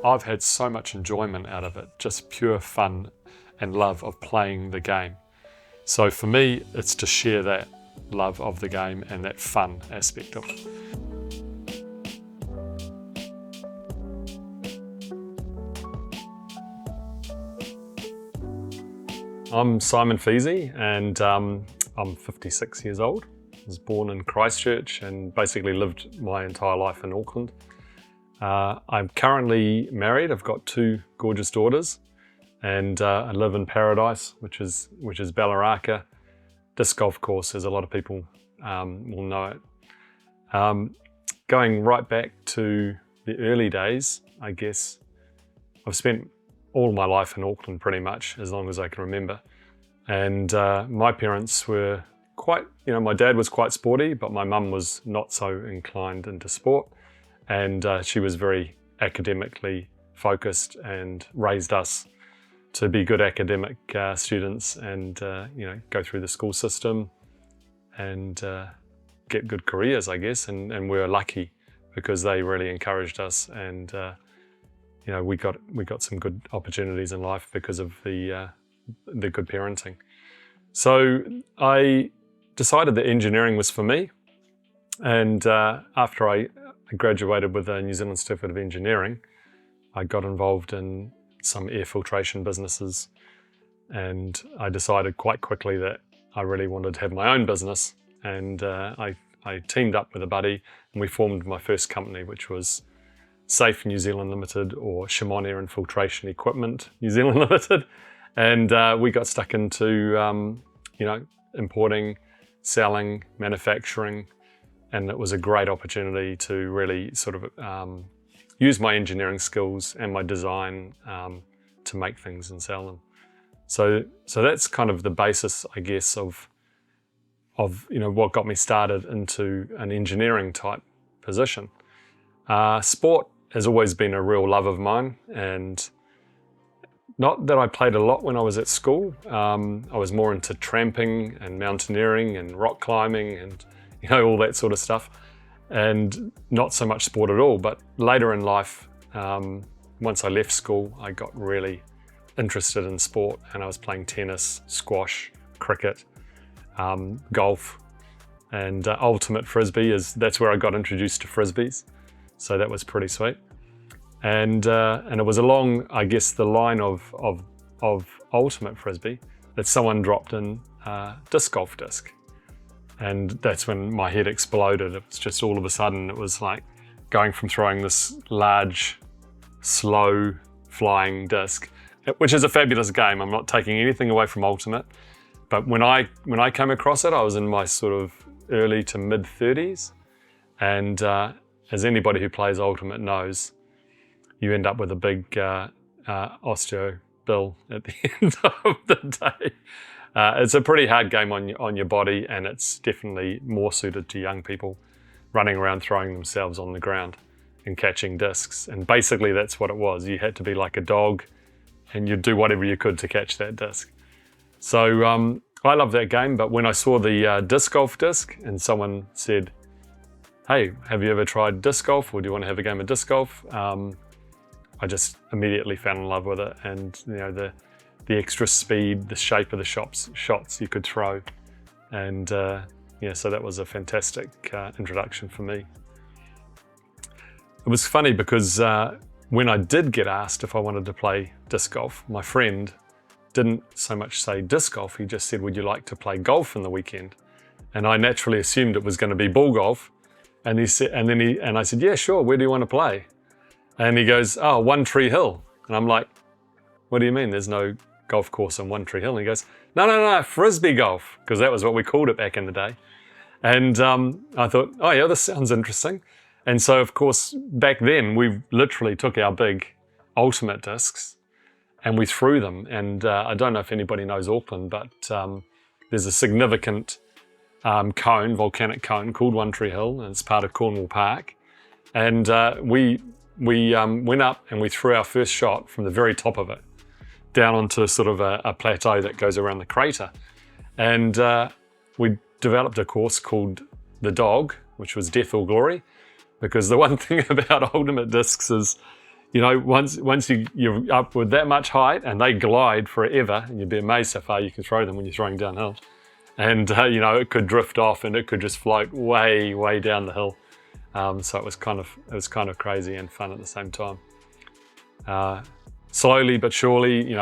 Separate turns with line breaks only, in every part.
I've had so much enjoyment out of it, just pure fun and love of playing the game. So for me, it's to share that love of the game and that fun aspect of it. I'm Simon Feasey, and I'm 56 years old. I was born in Christchurch and basically lived my entire life in Auckland. I'm currently married. I've got 2 gorgeous daughters, and I live in Paradise, which is Bellaraka disc golf course, as a lot of people will know it. Going right back to the early days, I guess, I've spent all my life in Auckland pretty much, as long as I can remember. And my parents were quite, my dad was quite sporty, but my mum was not so inclined into sport. And she was very academically focused and raised us to be good academic students and, go through the school system and get good careers, I guess. And we were lucky because they really encouraged us, and we got some good opportunities in life because of the good parenting. So I decided that engineering was for me, and after I graduated with a New Zealand Certificate of Engineering, I got involved in some air filtration businesses, and I decided quite quickly that I really wanted to have my own business, and I teamed up with a buddy and we formed my first company, which was Safe New Zealand Limited, or Shimon Air and Filtration Equipment New Zealand Limited. And we got stuck into, importing, selling, manufacturing, and it was a great opportunity to really sort of use my engineering skills and my design to make things and sell them. So that's kind of the basis, I guess, of what got me started into an engineering type position. Sport has always been a real love of mine, and not that I played a lot when I was at school. I was more into tramping and mountaineering and rock climbing and all that sort of stuff, and not so much sport at all. But later in life, once I left school, I got really interested in sport, and I was playing tennis, squash, cricket, golf, and ultimate frisbee. That's where I got introduced to frisbees. So that was pretty sweet. And it was along, I guess, the line of ultimate frisbee that someone dropped in disc golf disc. And that's when my head exploded. It was just all of a sudden, it was like going from throwing this large, slow flying disc, which is a fabulous game. I'm not taking anything away from ultimate. But when I came across it, I was in my sort of early to mid 30s. And as anybody who plays ultimate knows, you end up with a big osteo bill at the end of the day. It's a pretty hard game on your body, and it's definitely more suited to young people running around throwing themselves on the ground and catching discs. And basically that's what it was. You had to be like a dog, and you'd do whatever you could to catch that disc. So I love that game, but when I saw the disc golf disc and someone said, "Hey, have you ever tried disc golf, or do you want to have a game of disc golf?" I just immediately fell in love with it, and the extra speed, the shape of the shots you could throw, and so that was a fantastic introduction for me. It was funny because when I did get asked if I wanted to play disc golf, my friend didn't so much say disc golf, he just said, "Would you like to play golf in the weekend?" And I naturally assumed it was going to be ball golf, and he said, and I said, "Yeah, sure, where do you want to play?" And he goes, "Oh, One Tree Hill." And I'm like, "What do you mean there's no golf course on One Tree Hill?" And he goes, No, frisbee golf, because that was what we called it back in the day. And I thought, oh yeah, this sounds interesting. And so, of course, back then, we literally took our big ultimate discs and we threw them. And I don't know if anybody knows Auckland, but there's a significant volcanic cone called One Tree Hill, and it's part of Cornwall Park. And we went up and we threw our first shot from the very top of it down onto sort of a plateau that goes around the crater. And we developed a course called the Dog, which was Death or Glory, because the one thing about ultimate discs is, once you're up with that much height and they glide forever, and you'd be amazed how far you can throw them when you're throwing downhill. And, it could drift off and it could just float way, way down the hill. So it was kind of crazy and fun at the same time. Slowly but surely,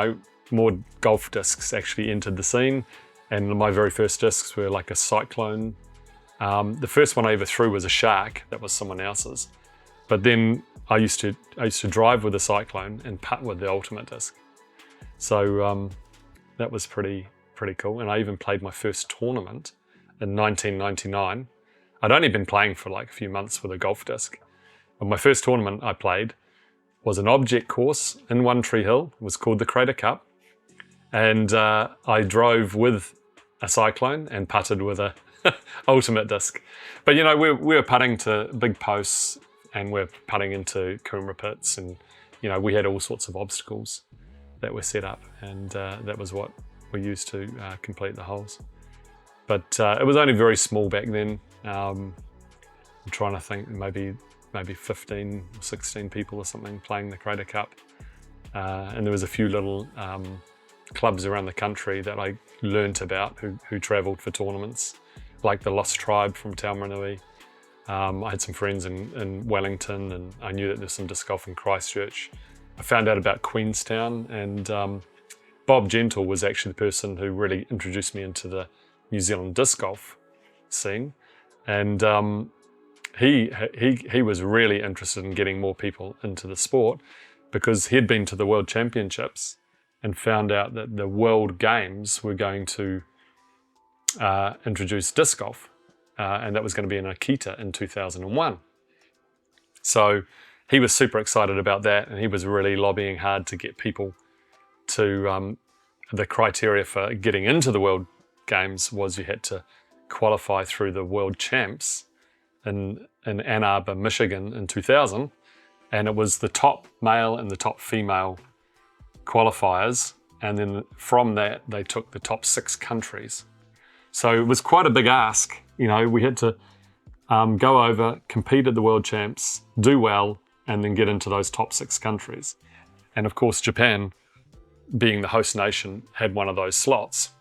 more golf discs actually entered the scene. And my very first discs were like a Cyclone. The first one I ever threw was a Shark. That was someone else's. But then I used to drive with a Cyclone and putt with the Ultimate disc. So that was pretty cool. And I even played my first tournament in 1999. I'd only been playing for like a few months with a golf disc. But my first tournament I played was an object course in One Tree Hill. It was called the Crater Cup. And I drove with a Cyclone and putted with a Ultimate disc. But we were putting to big posts and we're putting into Coomera pits, and we had all sorts of obstacles that were set up, and that was what we used to complete the holes. But it was only very small back then. I'm trying to think, maybe 15 or 16 people or something playing the Crater Cup. And there was a few little clubs around the country that I learnt about who travelled for tournaments, like the Lost Tribe from Taumarunui. I had some friends in Wellington, and I knew that there's some disc golf in Christchurch. I found out about Queenstown, and Bob Gentle was actually the person who really introduced me into the New Zealand disc golf scene. And he was really interested in getting more people into the sport, because he'd been to the World Championships and found out that the World Games were going to introduce disc golf, and that was going to be in Akita in 2001. So he was super excited about that, and he was really lobbying hard to get people to, the criteria for getting into the World Games was you had to qualify through the World Champs in Ann Arbor, Michigan in 2000, and it was the top male and the top female qualifiers, and then from that they took the top 6 countries. So it was quite a big ask. We had to go over, compete at the World Champs, do well, and then get into those top 6 countries. And of course, Japan, being the host nation, had one of those slots.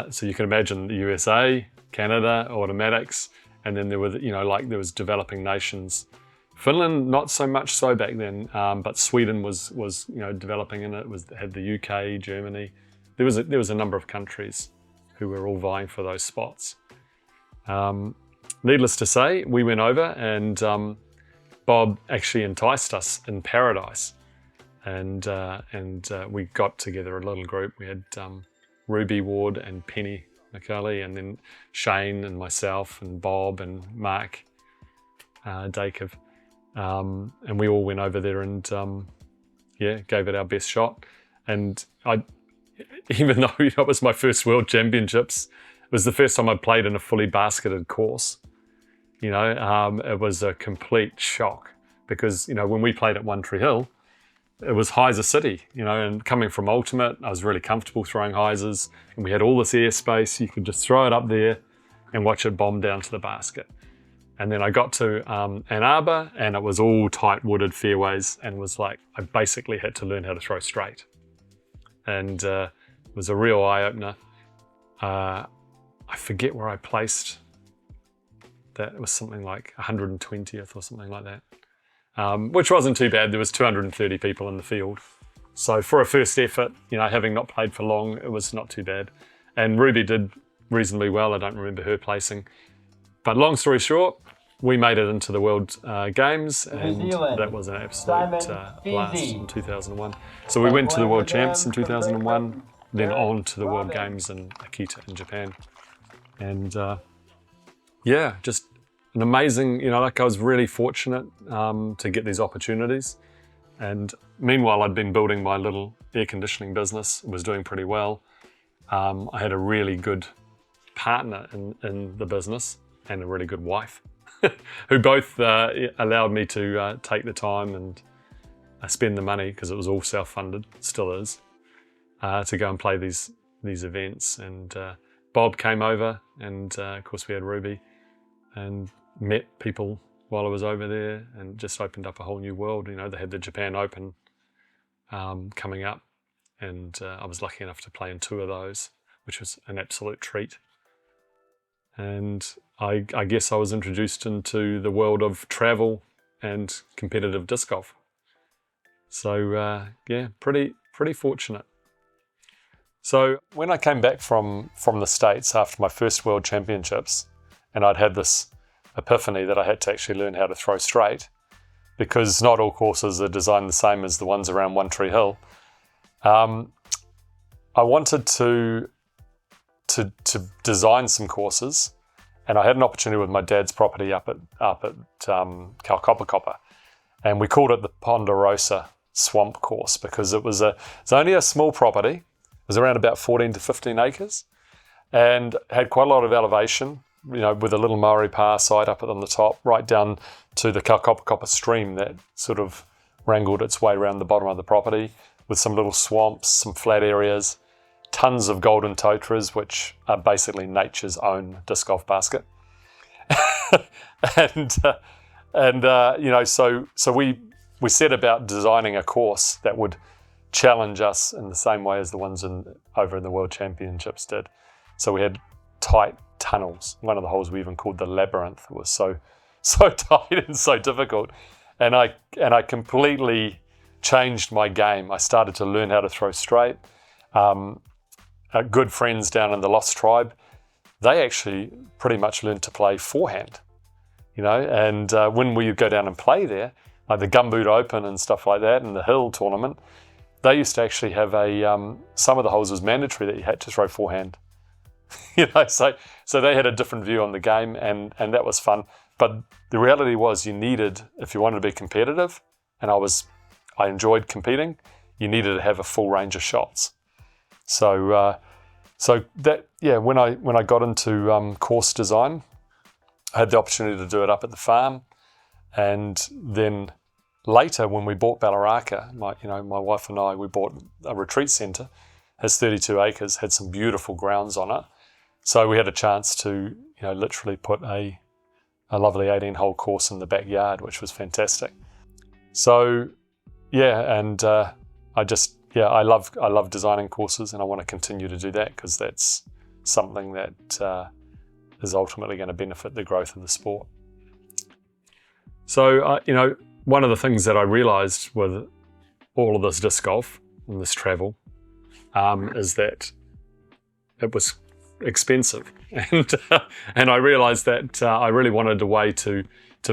So you can imagine the USA, Canada, automatics, and then there were, there was developing nations. Finland, not so much so back then, but Sweden was developing in it. Had the UK, Germany. There was a number of countries who were all vying for those spots. Needless to say, we went over, and Bob actually enticed us in Paradise, and we got together a little group. We had Ruby Ward and Penny McCulley, and then Shane and myself and Bob and Mark Dakev. And we all went over there and gave it our best shot. And even though it was my first World Championships, it was the first time I'd played in a fully basketed course. It was a complete shock, because when we played at One Tree Hill, it was hyzer city, and coming from Ultimate, I was really comfortable throwing hyzers, and we had all this airspace. You could just throw it up there and watch it bomb down to the basket. And then I got to Ann Arbor, and it was all tight wooded fairways, and was like, I basically had to learn how to throw straight. And it was a real eye-opener. I forget where I placed that. It was something like 120th or something like that, which wasn't too bad. There was 230 people in the field. So for a first effort, having not played for long, it was not too bad. And Ruby did reasonably well. I don't remember her placing. But long story short, we made it into the World Games, and that was an absolute blast in 2001. So we went to the World Champs in 2001, then on to the World Games in Akita in Japan. And just an amazing, I was really fortunate to get these opportunities. And meanwhile, I'd been building my little air conditioning business, was doing pretty well. I had a really good partner in the business and a really good wife who both allowed me to take the time and spend the money, because it was all self-funded, still is, to go and play these events. And Bob came over, and of course we had Ruby, and met people while I was over there, and just opened up a whole new world. You know, they had the Japan Open coming up, and I was lucky enough to play in 2 of those, which was an absolute treat. And I guess I was introduced into the world of travel and competitive disc golf. So yeah, pretty fortunate. So when I came back from the States after my first World Championships, and I'd had this epiphany that I had to actually learn how to throw straight, because not all courses are designed the same as the ones around One Tree Hill. I wanted to design some courses, and I had an opportunity with my dad's property up at Calcopper, and we called it the Ponderosa Swamp Course because it's only a small property. It was around about 14 to 15 acres, and had quite a lot of elevation. You know, with a little Maori Pa site up on the top, right down to the Calcopper stream that sort of wrangled its way around the bottom of the property, with some little swamps, some flat areas, tons of golden totras, which are basically nature's own disc golf basket. and you know, so we set about designing a course that would challenge us in the same way as the ones over in the World Championships did. So we had tight tunnels. One of the holes we even called the Labyrinth. It was so tight and so difficult. And I completely changed my game. I started to learn how to throw straight. Good friends down in the Lost Tribe, they actually pretty much learned to play forehand, you know, and when we would go down and play there, like the Gumboot Open and stuff like that, and the Hill tournament, they used to actually have some of the holes was mandatory that you had to throw forehand. You know, so they had a different view on the game, and that was fun. But the reality was, you needed, if you wanted to be competitive, and I enjoyed competing, you needed to have a full range of shots. So that, yeah, when I got into course design, I had the opportunity to do it up at the farm, and then later when we bought Ballaraka, my wife and I, we bought a retreat centre, has 32 acres, had some beautiful grounds on it. So we had a chance to, you know, literally put a lovely 18-hole course in the backyard, which was fantastic. So yeah, and I love designing courses, and I want to continue to do that because that's something that is ultimately going to benefit the growth of the sport. So you know, one of the things that I realised with all of this disc golf and this travel is that it was expensive, and I realised that I really wanted a way to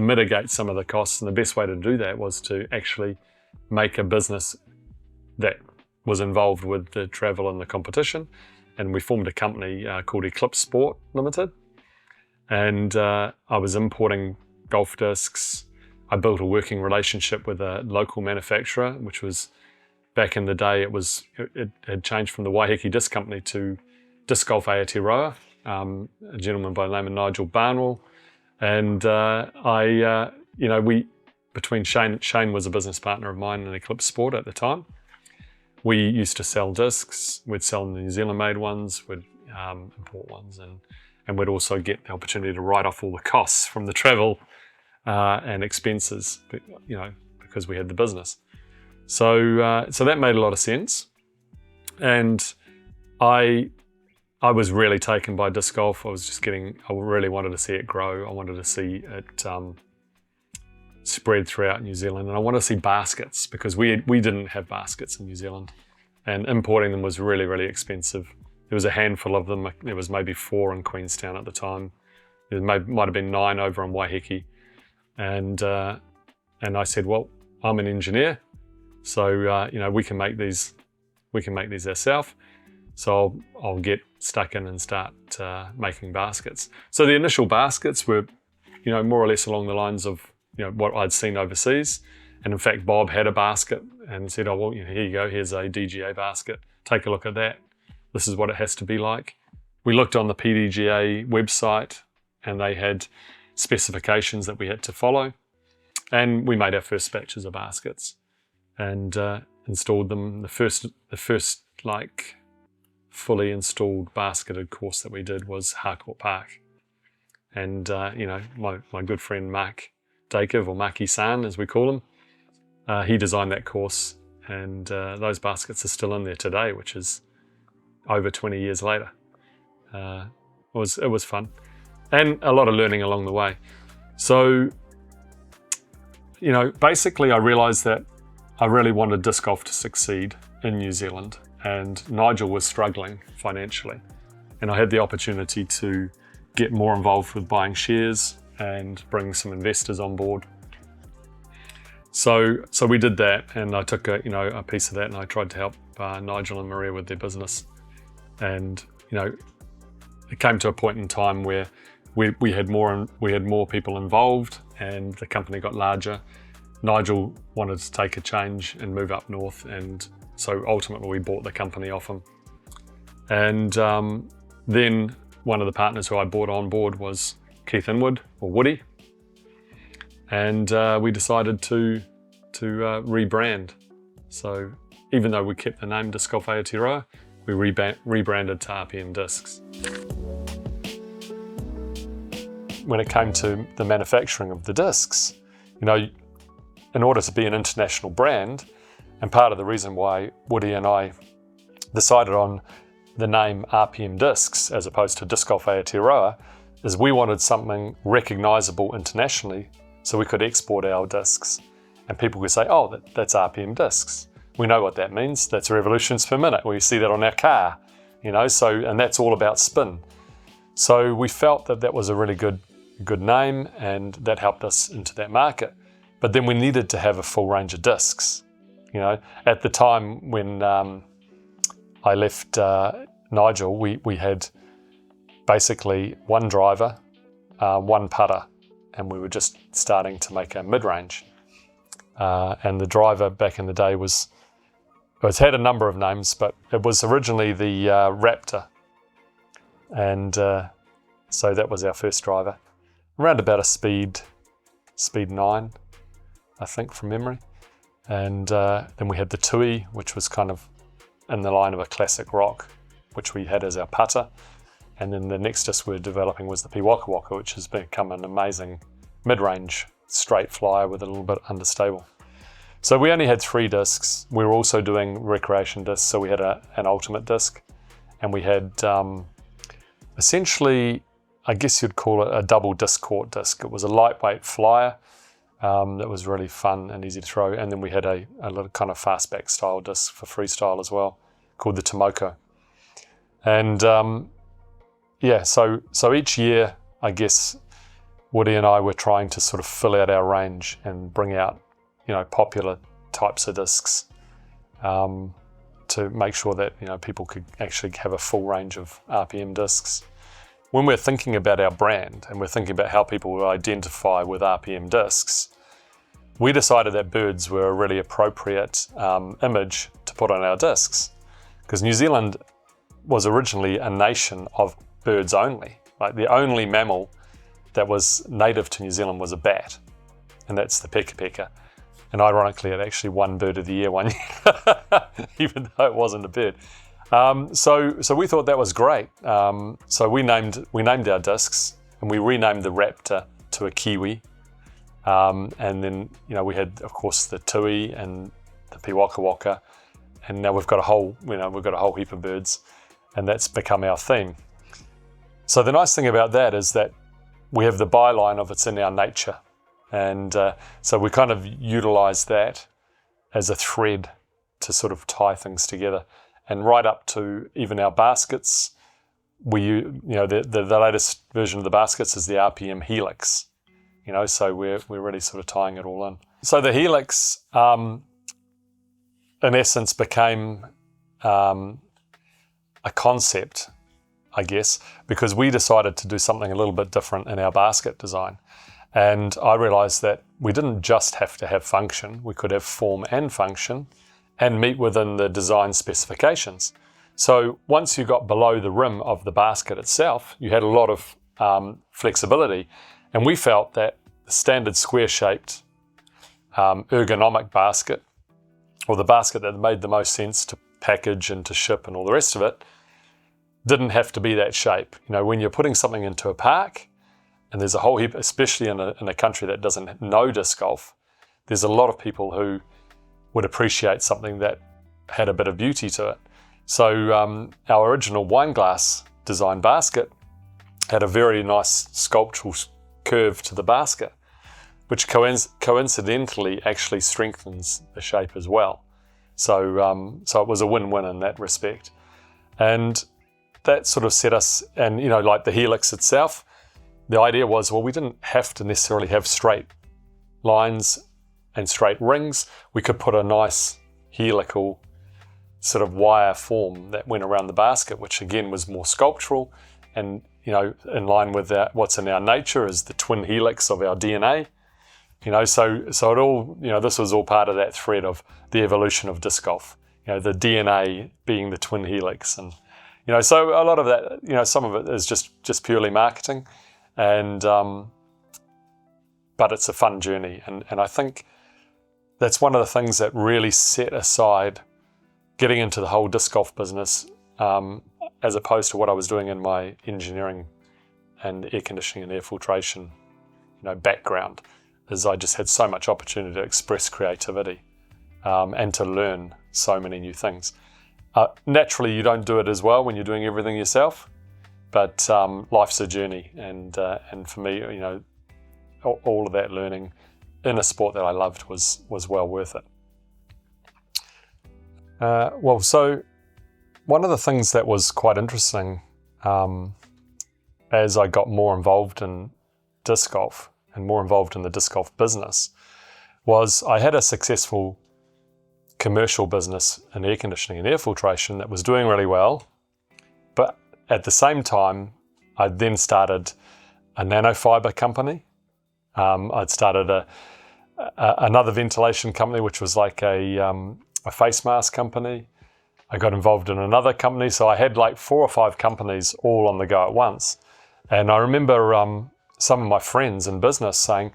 mitigate some of the costs, and the best way to do that was to actually make a business that was involved with the travel and the competition, and we formed a company called Eclipse Sport Limited, and I was importing golf discs. I built a working relationship with a local manufacturer, which was, back in the day, it had changed from the Waiheke Disc Company to Disc Golf Aotearoa, a gentleman by the name of Nigel Barnwell, and between Shane was a business partner of mine in Eclipse Sport at the time. We used to sell discs. We'd sell New Zealand-made ones, we'd import ones, and we'd also get the opportunity to write off all the costs from the travel and expenses, you know, because we had the business. So that made a lot of sense, and I was really taken by disc golf. I really wanted to see it grow. I wanted to see it spread throughout New Zealand, and I wanted to see baskets, because we didn't have baskets in New Zealand, and importing them was really, really expensive. There was a handful of them. There was maybe 4 in Queenstown at the time. There might have been 9 over in Waiheke, and I said, well, I'm an engineer, so you know, we can make these ourselves. So I'll get stuck in and start making baskets. So the initial baskets were, you know, more or less along the lines of, you know, what I'd seen overseas. And in fact, Bob had a basket and said, oh, well, you know, here you go, here's a DGA basket. Take a look at that. This is what it has to be like. We looked on the PDGA website, and they had specifications that we had to follow. And we made our first batches of baskets and installed them. The first like fully installed basketed course that we did was Harcourt Park. And you know, my good friend Mark Dakiv, or Maki-san as we call him. He designed that course, and those baskets are still in there today, which is over 20 years later. It was fun, and a lot of learning along the way. So, basically I realised that I really wanted disc golf to succeed in New Zealand, and Nigel was struggling financially, and I had the opportunity to get more involved with buying shares and bring some investors on board. So we did that, and I took a piece of that, and I tried to help Nigel and Maria with their business. And it came to a point in time where we had more people involved, and the company got larger. Nigel wanted to take a change and move up north, and so ultimately we bought the company off him. And then one of the partners who I brought on board was Keith Inwood, or Woody, and we decided to rebrand. So even though we kept the name Disc Golf Aotearoa, we rebranded to RPM Discs. When it came to the manufacturing of the discs, in order to be an international brand, and part of the reason why Woody and I decided on the name RPM Discs as opposed to Disc Golf Aotearoa, is we wanted something recognisable internationally so we could export our discs. And people could say, oh, that's RPM Discs. We know what that means. That's revolutions per minute. We see that on our car, and that's all about spin. So we felt that was a really good name, and that helped us into that market. But then we needed to have a full range of discs. At the time when I left Nigel, we had basically one driver, one putter, and we were just starting to make a mid-range. And the driver back in the day it's had a number of names, but it was originally the Raptor. And so that was our first driver. Around about a speed 9, I think, from memory. And then we had the Tui, which was kind of in the line of a classic rock, which we had as our putter. And then the next disc we were developing was the Waka, which has become an amazing mid-range straight flyer with a little bit understable. So we only had 3 discs. We were also doing recreation discs, so we had an ultimate disc, and we had essentially, I guess you'd call it a double disc court disc. It was a lightweight flyer that was really fun and easy to throw, and then we had a little kind of fastback style disc for freestyle as well, called the Tomoko. And so each year, I guess, Woody and I were trying to sort of fill out our range and bring out popular types of discs to make sure that people could actually have a full range of RPM discs. When we're thinking about our brand and we're thinking about how people will identify with RPM discs, we decided that birds were a really appropriate image to put on our discs, because New Zealand was originally a nation of birds only. Like, the only mammal that was native to New Zealand was a bat, and that's the peka. And ironically, it actually won Bird of the Year one year, even though it wasn't a bird. So we thought that was great. So we named our discs, and we renamed the Raptor to a Kiwi. And then we had, of course, the Tui and the Waka, and now we've got a whole heap of birds, and that's become our theme. So the nice thing about that is that we have the byline of it's in our nature. And so we kind of utilize that as a thread to sort of tie things together. And right up to even our baskets, the latest version of the baskets is the RPM Helix. So we're really sort of tying it all in. So the Helix, in essence, became a concept, I guess, because we decided to do something a little bit different in our basket design. And I realized that we didn't just have to have function, we could have form and function and meet within the design specifications. So once you got below the rim of the basket itself, you had a lot of flexibility. And we felt that the standard square-shaped ergonomic basket, or the basket that made the most sense to package and to ship and all the rest of it, didn't have to be that shape. When you're putting something into a park, And there's a whole heap, especially in a country that doesn't know disc golf, there's a lot of people who would appreciate something that had a bit of beauty to it. So our original wine glass design basket had a very nice sculptural curve to the basket, which coincidentally actually strengthens the shape as well. So it was a win-win in that respect. And that sort of set us, and like the helix itself, the idea was, well, we didn't have to necessarily have straight lines and straight rings. We could put a nice helical sort of wire form that went around the basket, which again was more sculptural and in line with what's in our nature is the twin helix of our DNA. So it all, this was all part of that thread of the evolution of disc golf. The DNA being the twin helix, and so a lot of that, some of it is just purely marketing, and but it's a fun journey, and I think that's one of the things that really set aside getting into the whole disc golf business, as opposed to what I was doing in my engineering and air conditioning and air filtration, background, is I just had so much opportunity to express creativity and to learn so many new things. Naturally, you don't do it as well when you're doing everything yourself, but life's a journey, and for me, all of that learning in a sport that I loved was well worth it. So one of the things that was quite interesting as I got more involved in disc golf and more involved in the disc golf business was I had a successful commercial business in air conditioning and air filtration that was doing really well. But at the same time, I then started a nanofiber company. I'd started another ventilation company, which was like a face mask company. I got involved in another company. So I had like 4 or 5 companies all on the go at once. And I remember some of my friends in business saying,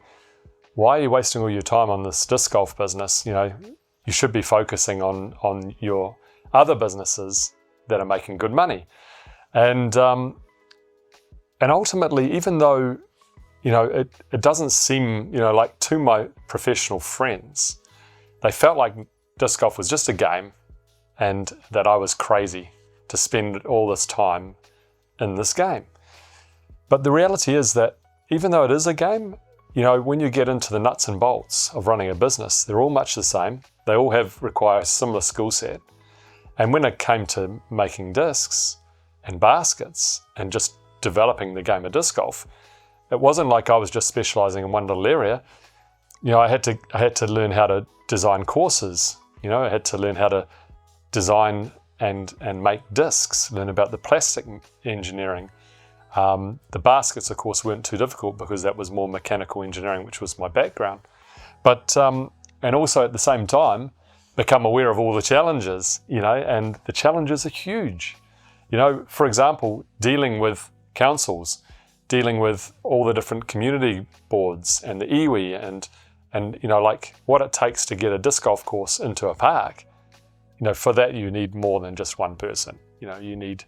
why are you wasting all your time on this disc golf business? You should be focusing on your other businesses that are making good money. And ultimately, even though, it doesn't seem, like to my professional friends, they felt like disc golf was just a game and that I was crazy to spend all this time in this game. But the reality is that even though it is a game, when you get into the nuts and bolts of running a business, they're all much the same. They all require a similar skill set. And when it came to making discs and baskets and just developing the game of disc golf, it wasn't like I was just specializing in one little area. I had to learn how to design courses. I had to learn how to design and make discs, learn about the plastic engineering. The baskets, of course, weren't too difficult because that was more mechanical engineering, which was my background. But and also at the same time, become aware of all the challenges, and the challenges are huge. For example, dealing with councils, dealing with all the different community boards and the iwi and like what it takes to get a disc golf course into a park. For that you need more than just one person. You need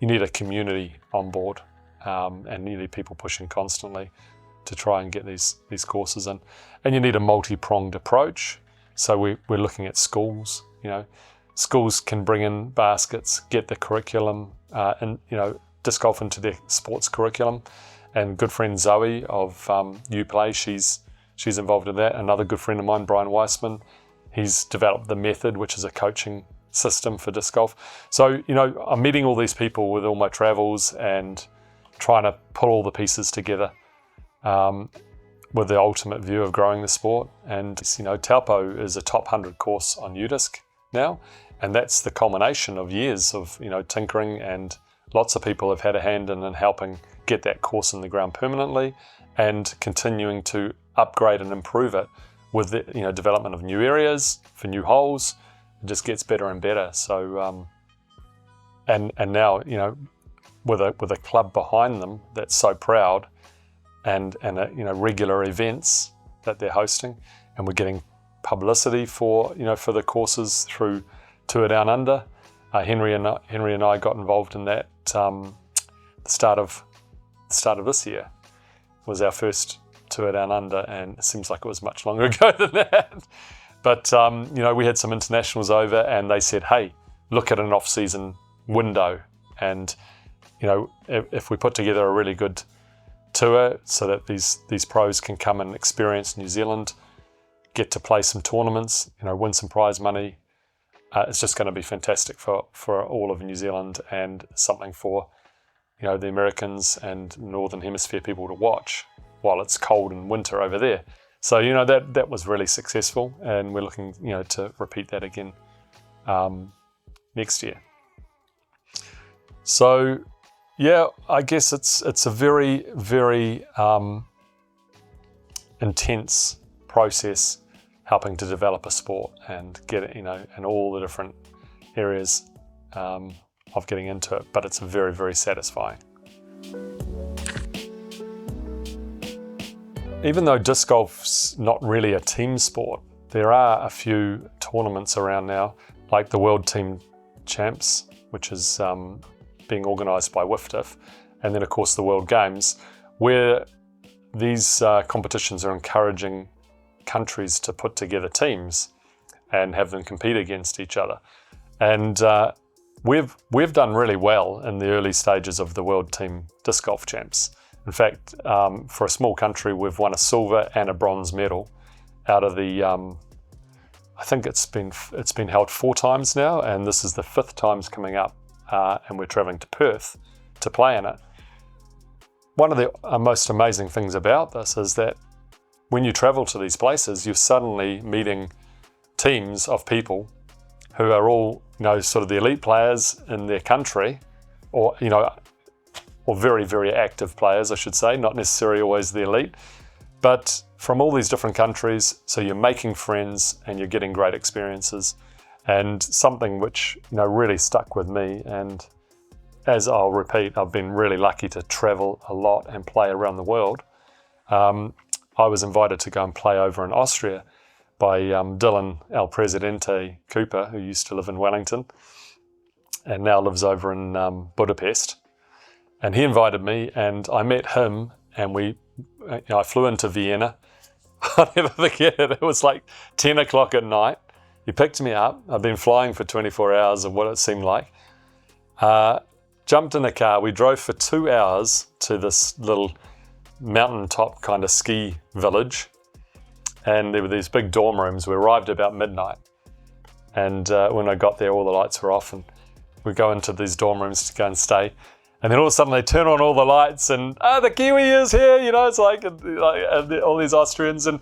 a community on board, and you need people pushing constantly to try and get these courses in. And you need a multi-pronged approach. So we're looking at schools. Schools can bring in baskets, get the curriculum, and disc golf into their sports curriculum. And good friend Zoe of Uplay, she's involved in that. Another good friend of mine, Brian Weissman, he's developed the Method, which is a coaching system for disc golf. So I'm meeting all these people with all my travels and trying to pull all the pieces together with the ultimate view of growing the sport. And Taupo is a top 100 course on UDisc now, and that's the culmination of years of tinkering, and lots of people have had a hand in helping get that course in the ground permanently and continuing to upgrade and improve it with the development of new areas for new holes. It just gets better and better. So and now with a club behind them that's so proud, and regular events that they're hosting, and we're getting publicity for the courses through Tour Down Under. Henry and I got involved in that the start of this year. was our first tour down under, and it seems like it was much longer ago than that. But we had some internationals over, and they said, hey, look at an off-season window, and if we put together a really good tour so that these pros can come and experience New Zealand, get to play some tournaments, win some prize money, it's just going to be fantastic for all of New Zealand, and something for the Americans and Northern Hemisphere people to watch while it's cold and winter over there. So that was really successful, and we're looking to repeat that again next year. So yeah, I guess it's a very, very intense process helping to develop a sport and get it, in all the different areas of getting into it, but it's very, very satisfying. Even though disc golf's not really a team sport, there are a few tournaments around now, like the World Team Champs, which is being organised by WIFTIF, and then of course the World Games, where these competitions are encouraging countries to put together teams and have them compete against each other. And we've done really well in the early stages of the World Team Disc Golf Champs. In fact, for a small country, we've won a silver and a bronze medal out of the, I think it's been held 4 times now, and this is the 5th times coming up, and we're travelling to Perth to play in it. One of the most amazing things about this is that when you travel to these places, you're suddenly meeting teams of people who are all, sort of the elite players in their country, or very, very active players, I should say, not necessarily always the elite, but from all these different countries. So you're making friends and you're getting great experiences. And something which, really stuck with me, and as I'll repeat, I've been really lucky to travel a lot and play around the world. I was invited to go and play over in Austria by Dylan El Presidente Cooper, who used to live in Wellington and now lives over in Budapest. And he invited me, and I met him, and I flew into Vienna. I'll never forget it. It was like 10 o'clock at night. He picked me up. I'd been flying for 24 hours of what it seemed like. Jumped in a car. We drove for 2 hours to this little mountaintop kind of ski village. And there were these big dorm rooms. We arrived about midnight. And when I got there, all the lights were off, and we go into these dorm rooms to go and stay. And then all of a sudden they turn on all the lights, and the Kiwi is here, it's like all these Austrians, and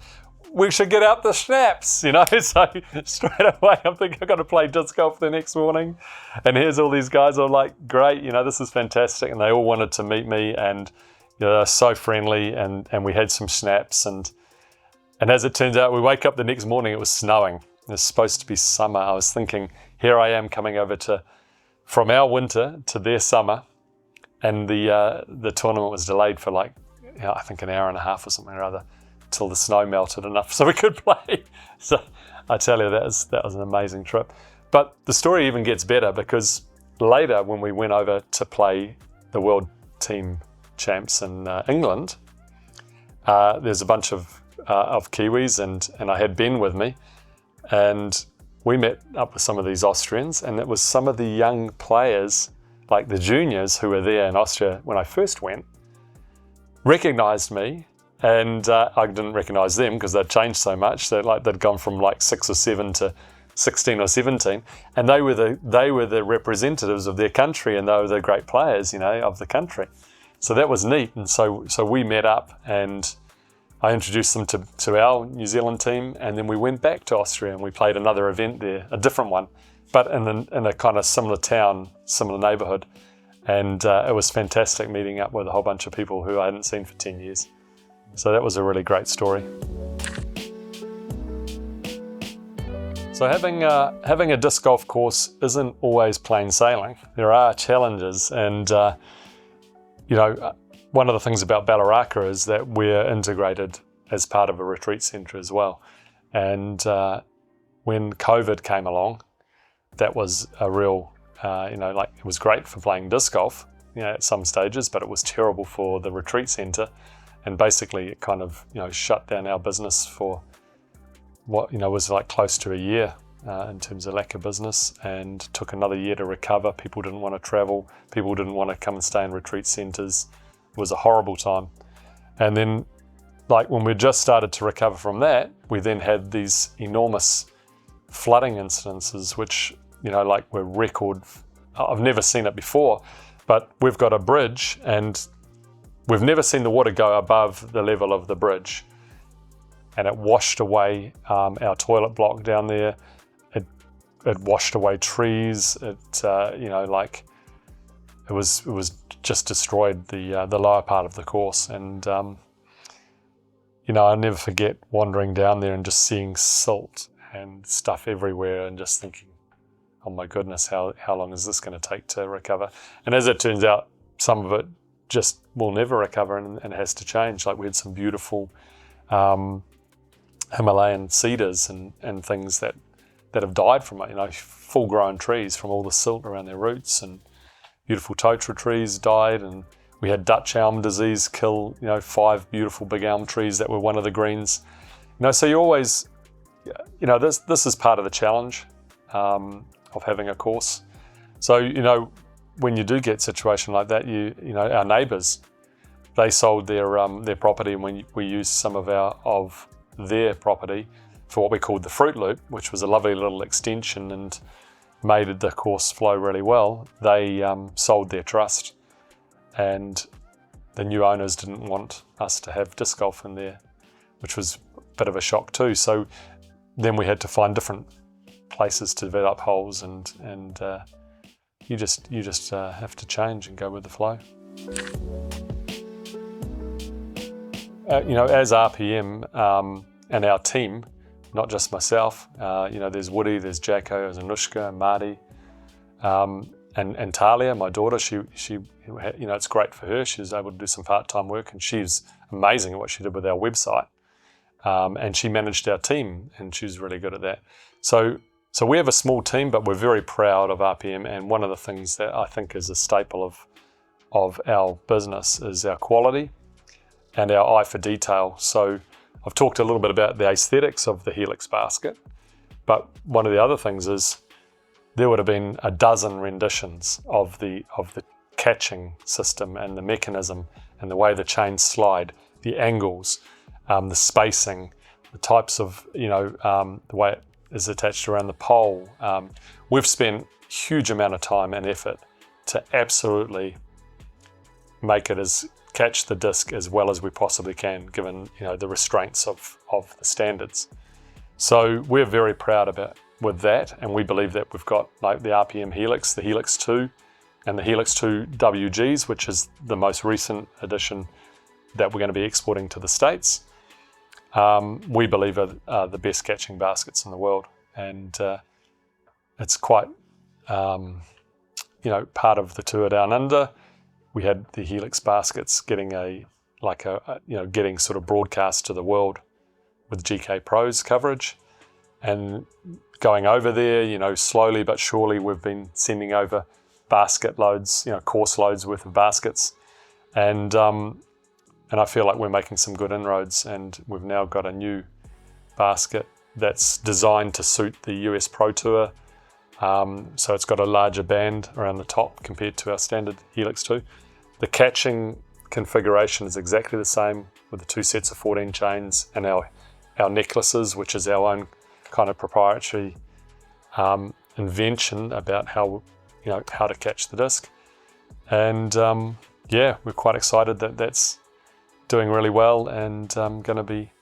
we should get out the schnapps, So straight away I'm thinking I've got to play disc golf the next morning. And here's all these guys are like, great, this is fantastic. And they all wanted to meet me, and they're so friendly, and we had some schnapps. And as it turns out, we wake up the next morning, it was snowing. It was supposed to be summer. I was thinking, here I am coming over from our winter to their summer. And the tournament was delayed for I think an hour and a half or something or other, till the snow melted enough so we could play. So I tell you, that was an amazing trip. But the story even gets better, because later when we went over to play the World Team Champs in England, there's a bunch of Kiwis, and I had Ben with me, and we met up with some of these Austrians, and it was some of the young players, like the juniors who were there in Austria when I first went, recognised me, and I didn't recognise them because they'd changed so much. They'd gone from 6 or 7 to 16 or 17, and they were the representatives of their country, and they were the great players, of the country. So that was neat, and so we met up, and I introduced them to our New Zealand team, and then we went back to Austria and we played another event there, a different one, but in a kind of similar town, similar neighbourhood. And it was fantastic meeting up with a whole bunch of people who I hadn't seen for 10 years. So that was a really great story. So having a disc golf course isn't always plain sailing. There are challenges, and one of the things about Ballaraka is that we're integrated as part of a retreat centre as well. And when COVID came along, that was a real, it was great for playing disc golf, at some stages, but it was terrible for the retreat centre And basically it kind of, shut down our business for what, was like close to a year in terms of lack of business, and took another year to recover. People didn't want to travel. People didn't want to come and stay in retreat centres. It was a horrible time. And then like when we just started to recover from that, we then had these enormous flooding incidences, which, like were record. I've never seen it before, but we've got a bridge and we've never seen the water go above the level of the bridge. And it washed away our toilet block down there. It washed away trees. It was just destroyed the lower part of the course. And I'll never forget wandering down there and just seeing silt and stuff everywhere, and just thinking, oh my goodness, how long is this going to take to recover? And as it turns out, some of it just will never recover and has to change. Like we had some beautiful Himalayan cedars and things that have died from it, full-grown trees from all the silt around their roots, and beautiful totara trees died, and we had Dutch elm disease kill, 5 beautiful big elm trees that were one of the greens. So you always, this is part of the challenge of having a course. So, when you do get a situation like that, our neighbours, they sold their property, and we used some of their property for what we called the Fruit Loop, which was a lovely little extension and made the course flow really well. They sold their trust, and the new owners didn't want us to have disc golf in there, which was a bit of a shock too. So then we had to find different places to develop holes, and you just have to change and go with the flow. As RPM and our team, not just myself, there's Woody, there's Jacko, there's Anushka, and Marty, and Talia, my daughter. She it's great for her. She was able to do some part-time work, and she's amazing at what she did with our website. And she managed our team, and she was really good at that. So we have a small team, but we're very proud of RPM. And one of the things that I think is a staple of our business is our quality and our eye for detail. So I've talked a little bit about the aesthetics of the Helix basket, but one of the other things is there would have been a dozen renditions of the catching system and the mechanism and the way the chains slide, the angles, the spacing, the types of, the way it is attached around the pole. We've spent a huge amount of time and effort to absolutely make it catch the disc as well as we possibly can, given the restraints of the standards. So we're very proud with that, and we believe that we've got like the RPM Helix, the Helix 2, and the Helix 2 WGs, which is the most recent addition that we're going to be exporting to the States. We believe are the best catching baskets in the world, and it's quite part of the tour down under. We had the Helix baskets getting getting sort of broadcast to the world with GK Pro's coverage, and going over there, slowly but surely we've been sending over basket loads, course loads worth of baskets, and I feel like we're making some good inroads, and we've now got a new basket that's designed to suit the US Pro Tour. So it's got a larger band around the top compared to our standard Helix 2. The catching configuration is exactly the same, with the 2 sets of 14 chains and our necklaces, which is our own kind of proprietary invention about how to catch the disc. And we're quite excited that that's doing really well, and going to be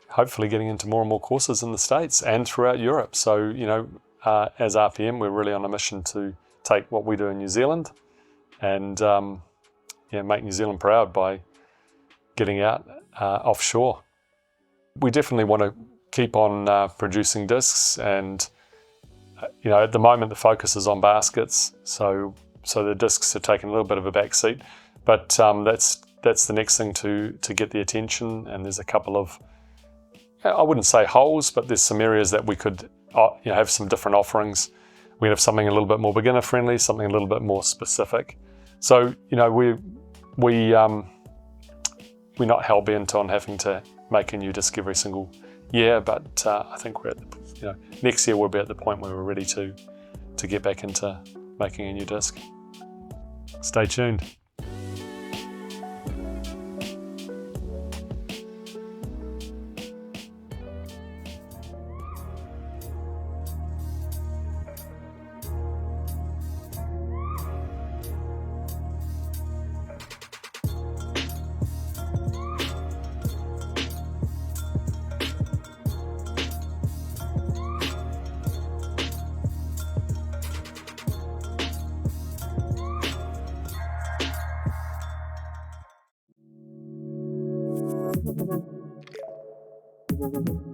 hopefully getting into more and more courses in the States and throughout Europe. So, as RPM, we're really on a mission to take what we do in New Zealand and make New Zealand proud by getting out offshore. We definitely want to keep on producing discs, and at the moment the focus is on baskets, so the discs are taking a little bit of a back seat, but that's the next thing to get the attention. And there's a couple of, I wouldn't say holes, but there's some areas that we could have some different offerings. We have something a little bit more beginner friendly, something a little bit more specific. So we're not hell-bent on having to make a new disc every single year, but I think we're at the, next year we'll be at the point where we're ready to get back into making a new disc. Stay tuned.
Thank you.